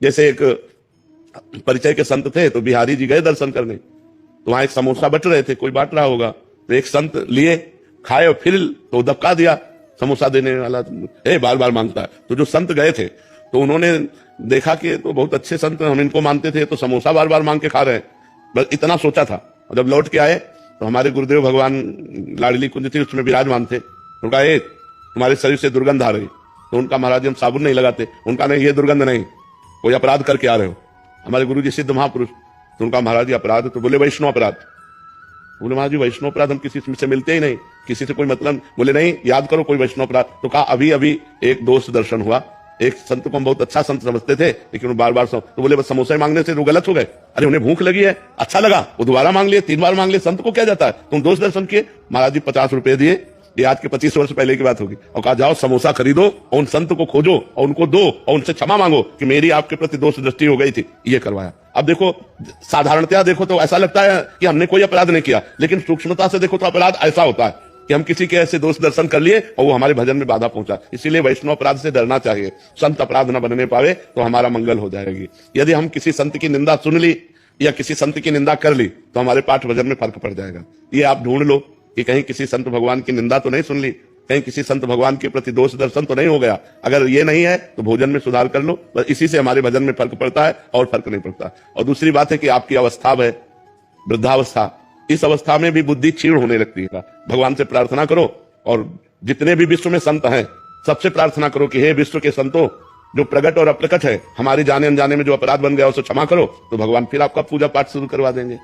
जैसे एक परिचय के संत थे, तो बिहारी जी गए दर्शन करने, तो वहां एक समोसा बट रहे थे, कोई बांट रहा होगा, तो एक संत लिए, खाए और फिर तो धक्का दिया समोसा देने वाला, बार बार मांगता है। तो जो संत गए थे तो उन्होंने देखा कि तो बहुत अच्छे संत, हम इनको मानते थे, तो समोसा बार बार मांग के खा रहे हैं, बस इतना सोचा था। और जब लौट के आए तो हमारे गुरुदेव भगवान लाडली कुंज थी, उसमें विराजमान थे। उनका तुम्हारे शरीर से दुर्गंध आ रही, तो उनका महाराज हम साबुन नहीं लगाते, उनका नहीं, ये दुर्गंध नहीं, कोई अपराध करके आ रहे हो। हमारे गुरु जी सिद्ध महापुरुष, तो उनका महाराज जी अपराध, तो बोले वैष्णव अपराध। बोले महाराज जी वैष्णव अपराध हम किसी से मिलते ही नहीं, किसी से कोई मतलब। बोले नहीं, याद करो कोई वैष्णव अपराध। तो कहा अभी अभी एक दोष दर्शन हुआ, एक संत को हम बहुत अच्छा संत समझते थे, लेकिन वो बार बार तो बोले बस समोसे मांगने से वो गलत हो गए। अरे उन्हें भूख लगी है, अच्छा लगा, वो दोबारा मांग लिए, 3 बार मांग लिए, संत को क्या जाता है, तुम दोष दर्शन किए। महाराज जी 50 रुपए दिए, ये आज के 25 वर्ष पहले की बात होगी, और कहा जाओ समोसा खरीदो और उन संत को खोजो और उनको दो और उनसे क्षमा मांगो कि मेरी आपके प्रति दोष दृष्टि हो गई थी, ये करवाया। अब देखो, साधारणतया देखो तो ऐसा लगता है कि हमने कोई अपराध नहीं किया, लेकिन सूक्ष्मता से देखो तो अपराध ऐसा होता है कि हम किसी के ऐसे दोष दर्शन कर लिए और वो हमारे भजन में बाधा पहुंचा। इसीलिए वैष्णव अपराध से डरना चाहिए, संत अपराध न बनने पावे तो हमारा मंगल हो जाएगी। यदि हम किसी संत की निंदा सुन ली या किसी संत की निंदा कर ली तो हमारे पाठ भजन में फर्क पड़ जाएगा। ये आप ढूंढ लो कि कहीं किसी संत भगवान की निंदा तो नहीं सुन ली, कहीं किसी संत भगवान के प्रति दोष दर्शन तो नहीं हो गया। अगर ये नहीं है तो भोजन में सुधार कर लो, बस इसी से हमारे भजन में फर्क पड़ता है और फर्क नहीं पड़ता। और दूसरी बात है कि आपकी अवस्था है वृद्धावस्था, इस अवस्था में भी बुद्धि क्षीण होने लगती है। भगवान से प्रार्थना करो, और जितने भी विश्व में संत हैं सबसे प्रार्थना करो कि हे विश्व के संतों, जो प्रकट और अप्रकट है, हमारे जाने अनजाने में जो अपराध बन गया उसे क्षमा करो, तो भगवान फिर आपका पूजा पाठ शुरू करवा देंगे।